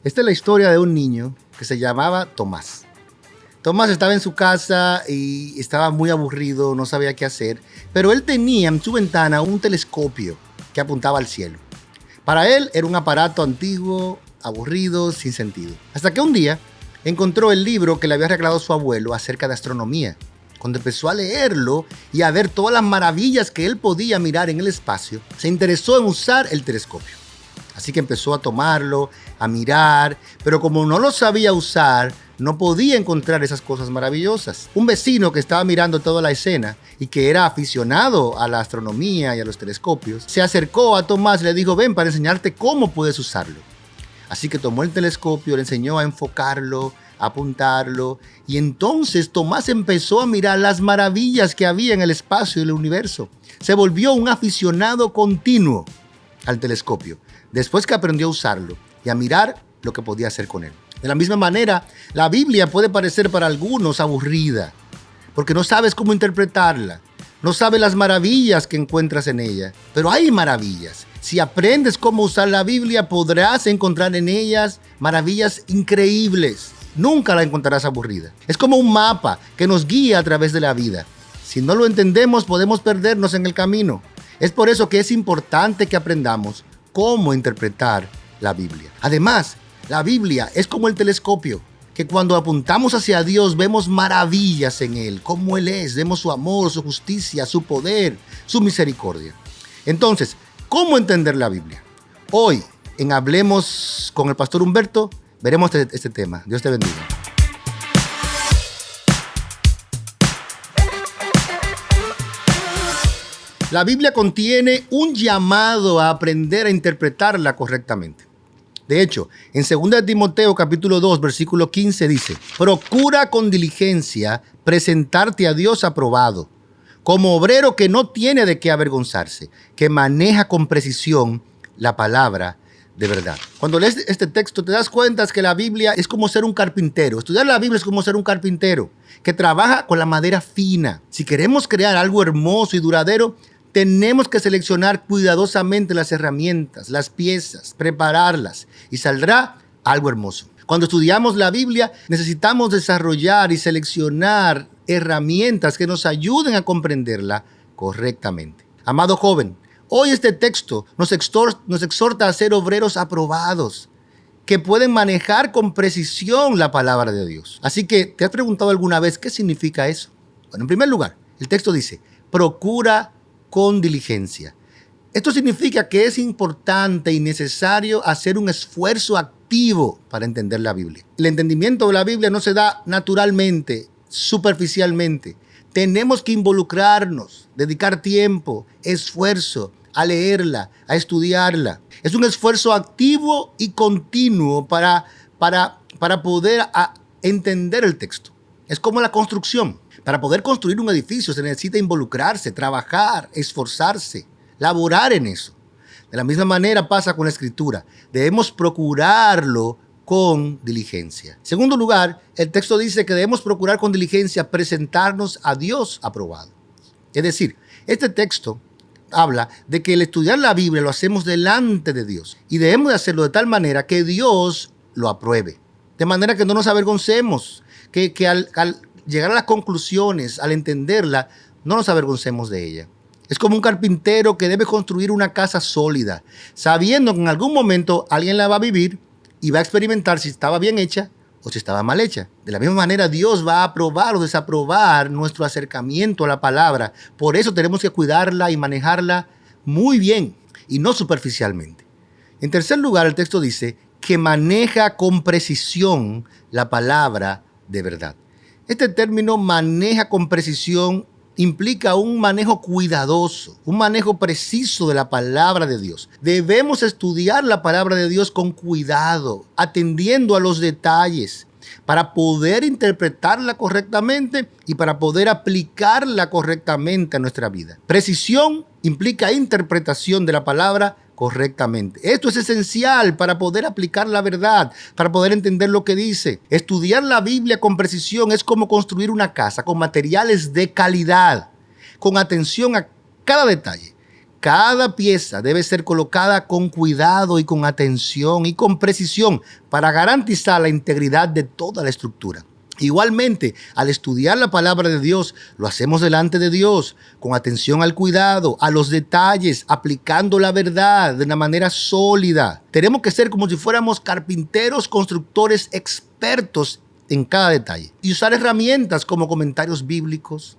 Esta es la historia de un niño que se llamaba Tomás. Tomás estaba en su casa y estaba muy aburrido, no sabía qué hacer, pero él tenía en su ventana un telescopio que apuntaba al cielo. Para él era un aparato antiguo, aburrido, sin sentido. Hasta que un día encontró el libro que le había regalado su abuelo acerca de astronomía. Cuando empezó a leerlo y a ver todas las maravillas que él podía mirar en el espacio, se interesó en usar el telescopio. Así que empezó a tomarlo, a mirar, pero como no lo sabía usar, no podía encontrar esas cosas maravillosas. Un vecino que estaba mirando toda la escena y que era aficionado a la astronomía y a los telescopios, se acercó a Tomás y le dijo: ven para enseñarte cómo puedes usarlo. Así que tomó el telescopio, le enseñó a enfocarlo, a apuntarlo, y entonces Tomás empezó a mirar las maravillas que había en el espacio y el universo. Se volvió un aficionado continuo al telescopio, después que aprendió a usarlo y a mirar lo que podía hacer con él. De la misma manera, la Biblia puede parecer para algunos aburrida, porque no sabes cómo interpretarla, no sabes las maravillas que encuentras en ella, pero hay maravillas. Si aprendes cómo usar la Biblia, podrás encontrar en ellas maravillas increíbles. Nunca la encontrarás aburrida. Es como un mapa que nos guía a través de la vida. Si no lo entendemos, podemos perdernos en el camino. Es por eso que es importante que aprendamos cómo interpretar la Biblia. Además, la Biblia es como el telescopio, que cuando apuntamos hacia Dios vemos maravillas en Él, como Él es, vemos su amor, su justicia, su poder, su misericordia. Entonces, ¿cómo entender la Biblia? Hoy, en Hablemos con el Pastor Humberto, veremos este tema. Dios te bendiga. La Biblia contiene un llamado a aprender a interpretarla correctamente. De hecho, en 2 Timoteo capítulo 2, versículo 15 dice: procura con diligencia presentarte a Dios aprobado, como obrero que no tiene de qué avergonzarse, que maneja con precisión la palabra de verdad. Cuando lees este texto te das cuenta que la Biblia es como ser un carpintero. Estudiar la Biblia es como ser un carpintero que trabaja con la madera fina. Si queremos crear algo hermoso y duradero, tenemos que seleccionar cuidadosamente las herramientas, las piezas, prepararlas y saldrá algo hermoso. Cuando estudiamos la Biblia, necesitamos desarrollar y seleccionar herramientas que nos ayuden a comprenderla correctamente. Amado joven, hoy este texto nos exhorta a ser obreros aprobados, que pueden manejar con precisión la palabra de Dios. Así que, ¿te has preguntado alguna vez qué significa eso? Bueno, en primer lugar, el texto dice: procura con diligencia. Esto significa que es importante y necesario hacer un esfuerzo activo para entender la Biblia. El entendimiento de la Biblia no se da naturalmente, superficialmente. Tenemos que involucrarnos, dedicar tiempo, esfuerzo a leerla, a estudiarla. Es un esfuerzo activo y continuo para poder entender el texto. Es como la construcción. Para poder construir un edificio se necesita involucrarse, trabajar, esforzarse, laborar en eso. De la misma manera pasa con la Escritura. Debemos procurarlo con diligencia. En segundo lugar, el texto dice que debemos procurar con diligencia presentarnos a Dios aprobado. Es decir, este texto habla de que el estudiar la Biblia lo hacemos delante de Dios y debemos de hacerlo de tal manera que Dios lo apruebe. De manera que no nos avergoncemos, que al llegar a las conclusiones, al entenderla, no nos avergoncemos de ella. Es como un carpintero que debe construir una casa sólida, sabiendo que en algún momento alguien la va a vivir y va a experimentar si estaba bien hecha o si estaba mal hecha. De la misma manera, Dios va a aprobar o desaprobar nuestro acercamiento a la palabra. Por eso tenemos que cuidarla y manejarla muy bien y no superficialmente. En tercer lugar, el texto dice que maneja con precisión la palabra de verdad. Este término, maneja con precisión, implica un manejo cuidadoso, un manejo preciso de la palabra de Dios. Debemos estudiar la palabra de Dios con cuidado, atendiendo a los detalles, para poder interpretarla correctamente y para poder aplicarla correctamente a nuestra vida. Precisión implica interpretación de la palabra correctamente. Esto es esencial para poder aplicar la verdad, para poder entender lo que dice. Estudiar la Biblia con precisión es como construir una casa con materiales de calidad, con atención a cada detalle. Cada pieza debe ser colocada con cuidado y con atención y con precisión para garantizar la integridad de toda la estructura. Igualmente, al estudiar la palabra de Dios, lo hacemos delante de Dios, con atención al cuidado, a los detalles, aplicando la verdad de una manera sólida. Tenemos que ser como si fuéramos carpinteros, constructores expertos en cada detalle y usar herramientas como comentarios bíblicos,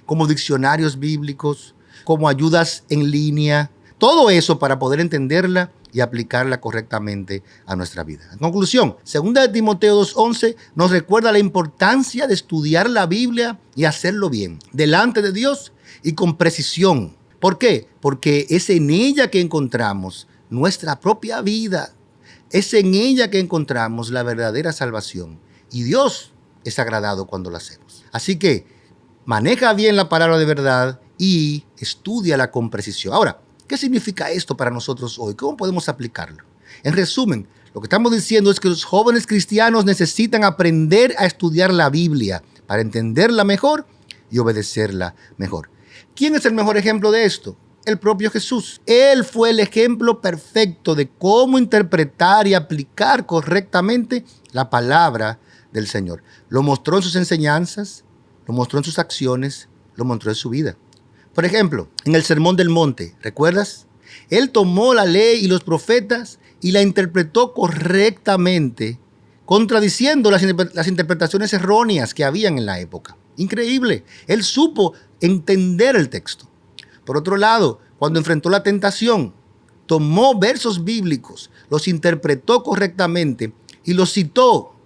como diccionarios bíblicos, como ayudas en línea. Todo eso para poder entenderla y aplicarla correctamente a nuestra vida. En conclusión, 2 Timoteo 2:11 nos recuerda la importancia de estudiar la Biblia y hacerlo bien, delante de Dios y con precisión. ¿Por qué? Porque es en ella que encontramos nuestra propia vida. Es en ella que encontramos la verdadera salvación. Y Dios es agradado cuando lo hacemos. Así que maneja bien la palabra de verdad y estúdiala con precisión. Ahora, ¿qué significa esto para nosotros hoy? ¿Cómo podemos aplicarlo? En resumen, lo que estamos diciendo es que los jóvenes cristianos necesitan aprender a estudiar la Biblia para entenderla mejor y obedecerla mejor. ¿Quién es el mejor ejemplo de esto? El propio Jesús. Él fue el ejemplo perfecto de cómo interpretar y aplicar correctamente la palabra del Señor. Lo mostró en sus enseñanzas, lo mostró en sus acciones, lo mostró en su vida. Por ejemplo, en el Sermón del Monte, ¿recuerdas? Él tomó la ley y los profetas y la interpretó correctamente, contradiciendo las interpretaciones erróneas que habían en la época. Increíble. Él supo entender el texto. Por otro lado, cuando enfrentó la tentación, tomó versos bíblicos, los interpretó correctamente y los citó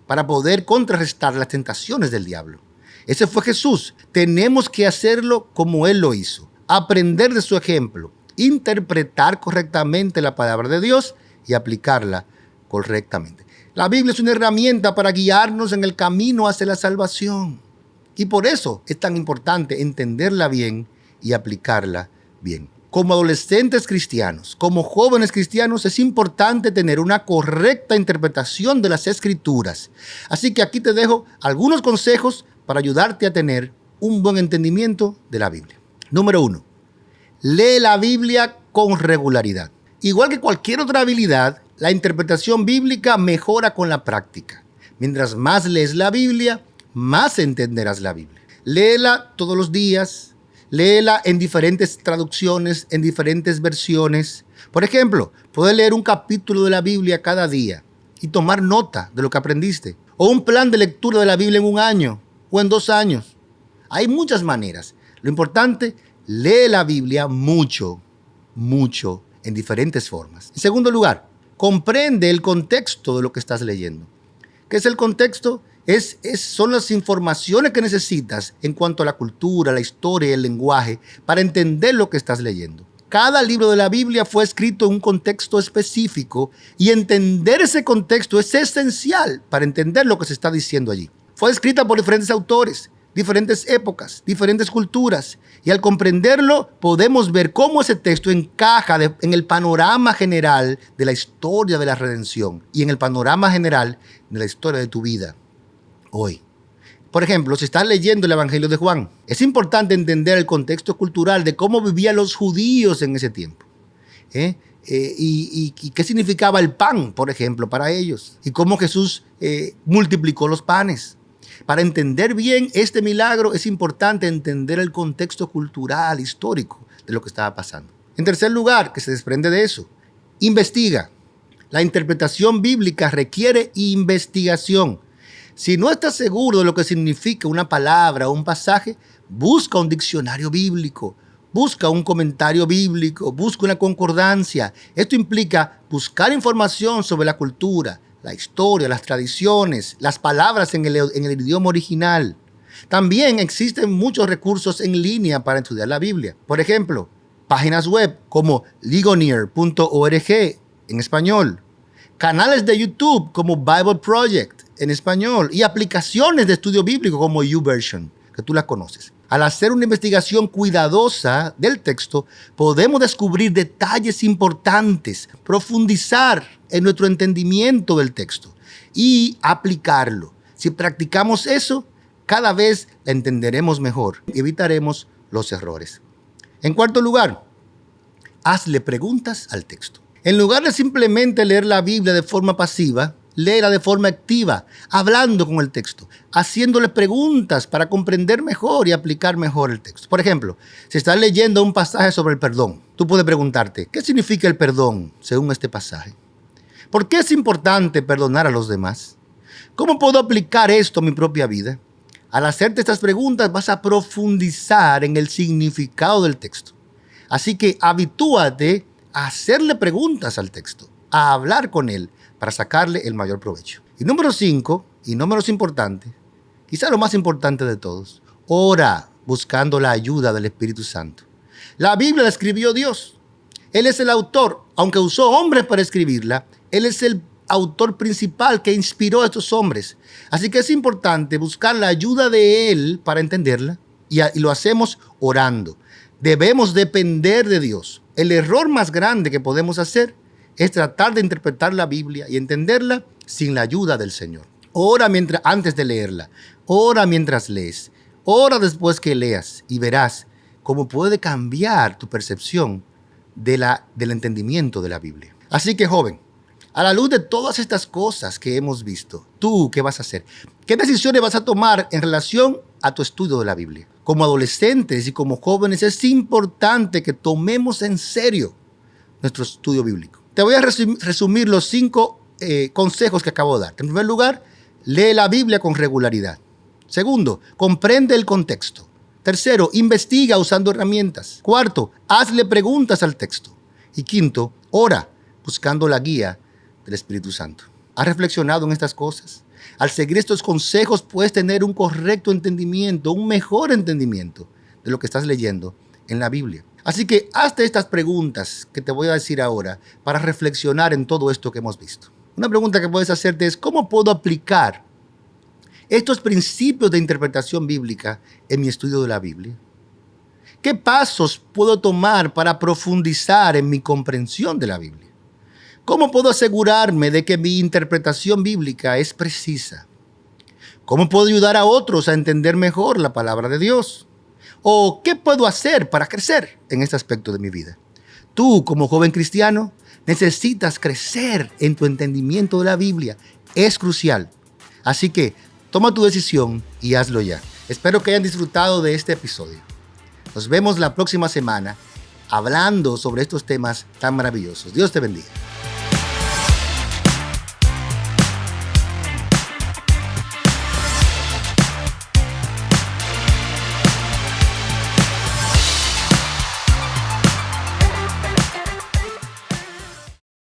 para poder contrarrestar las tentaciones del diablo. Ese fue Jesús. Tenemos que hacerlo como Él lo hizo. Aprender de su ejemplo, interpretar correctamente la palabra de Dios y aplicarla correctamente. La Biblia es una herramienta para guiarnos en el camino hacia la salvación. Y por eso es tan importante entenderla bien y aplicarla bien. Como adolescentes cristianos, como jóvenes cristianos, es importante tener una correcta interpretación de las Escrituras. Así que aquí te dejo algunos consejos para ayudarte a tener un buen entendimiento de la Biblia. Número 1. Lee la Biblia con regularidad. Igual que cualquier otra habilidad, la interpretación bíblica mejora con la práctica. Mientras más lees la Biblia, más entenderás la Biblia. Léela todos los días. Léela en diferentes traducciones, en diferentes versiones. Por ejemplo, puedes leer un capítulo de la Biblia cada día y tomar nota de lo que aprendiste. O un plan de lectura de la Biblia en un año o en 2 años. Hay muchas maneras. Lo importante, lee la Biblia mucho, en diferentes formas. En segundo lugar, comprende el contexto de lo que estás leyendo. ¿Qué es el contexto? Son las informaciones que necesitas en cuanto a la cultura, la historia y el lenguaje para entender lo que estás leyendo. Cada libro de la Biblia fue escrito en un contexto específico y entender ese contexto es esencial para entender lo que se está diciendo allí. Fue escrita por diferentes autores, diferentes épocas, diferentes culturas, y al comprenderlo podemos ver cómo ese texto encaja en el panorama general de la historia de la redención y en el panorama general de la historia de tu vida hoy. Por ejemplo, si estás leyendo el Evangelio de Juan, es importante entender el contexto cultural de cómo vivían los judíos en ese tiempo. Y qué significaba el pan, por ejemplo, para ellos. Y cómo Jesús multiplicó los panes. Para entender bien este milagro es importante entender el contexto cultural, histórico de lo que estaba pasando. En tercer lugar, que se desprende de eso, investiga. La interpretación bíblica requiere investigación. Si no estás seguro de lo que significa una palabra o un pasaje, busca un diccionario bíblico, busca un comentario bíblico, busca una concordancia. Esto implica buscar información sobre la cultura, la historia, las tradiciones, las palabras en el idioma original. También existen muchos recursos en línea para estudiar la Biblia. Por ejemplo, páginas web como ligonier.org en español, canales de YouTube como Bible Project en español y aplicaciones de estudio bíblico como YouVersion, que tú las conoces. Al hacer una investigación cuidadosa del texto, podemos descubrir detalles importantes, profundizar en nuestro entendimiento del texto y aplicarlo. Si practicamos eso, cada vez la entenderemos mejor y evitaremos los errores. En cuarto lugar, hazle preguntas al texto. En lugar de simplemente leer la Biblia de forma pasiva, léela de forma activa, hablando con el texto, haciéndole preguntas para comprender mejor y aplicar mejor el texto. Por ejemplo, si estás leyendo un pasaje sobre el perdón, tú puedes preguntarte, ¿qué significa el perdón según este pasaje? ¿Por qué es importante perdonar a los demás? ¿Cómo puedo aplicar esto a mi propia vida? Al hacerte estas preguntas vas a profundizar en el significado del texto. Así que habitúate a hacerle preguntas al texto, a hablar con él para sacarle el mayor provecho. Y número 5, y no menos importante, quizá lo más importante de todos, ora buscando la ayuda del Espíritu Santo. La Biblia la escribió Dios. Él es el autor, aunque usó hombres para escribirla, Él es el autor principal que inspiró a estos hombres. Así que es importante buscar la ayuda de Él para entenderla y lo hacemos orando. Debemos depender de Dios. El error más grande que podemos hacer es tratar de interpretar la Biblia y entenderla sin la ayuda del Señor. Ora antes de leerla, ora mientras lees, ora después que leas y verás cómo puede cambiar tu percepción del entendimiento de la Biblia. Así que, joven, a la luz de todas estas cosas que hemos visto, ¿tú qué vas a hacer? ¿Qué decisiones vas a tomar en relación a tu estudio de la Biblia? Como adolescentes y como jóvenes es importante que tomemos en serio nuestro estudio bíblico. Te voy a resumir los 5 consejos que acabo de dar. En primer lugar, lee la Biblia con regularidad. Segundo, comprende el contexto. Tercero, investiga usando herramientas. Cuarto, hazle preguntas al texto. Y quinto, ora buscando la guía del Espíritu Santo. ¿Has reflexionado en estas cosas? Al seguir estos consejos puedes tener un correcto entendimiento, un mejor entendimiento de lo que estás leyendo en la Biblia. Así que hazte estas preguntas que te voy a decir ahora para reflexionar en todo esto que hemos visto. Una pregunta que puedes hacerte es, ¿cómo puedo aplicar estos principios de interpretación bíblica en mi estudio de la Biblia? ¿Qué pasos puedo tomar para profundizar en mi comprensión de la Biblia? ¿Cómo puedo asegurarme de que mi interpretación bíblica es precisa? ¿Cómo puedo ayudar a otros a entender mejor la palabra de Dios? ¿O qué puedo hacer para crecer en este aspecto de mi vida? Tú, como joven cristiano, necesitas crecer en tu entendimiento de la Biblia. Es crucial. Así que toma tu decisión y hazlo ya. Espero que hayan disfrutado de este episodio. Nos vemos la próxima semana hablando sobre estos temas tan maravillosos. Dios te bendiga.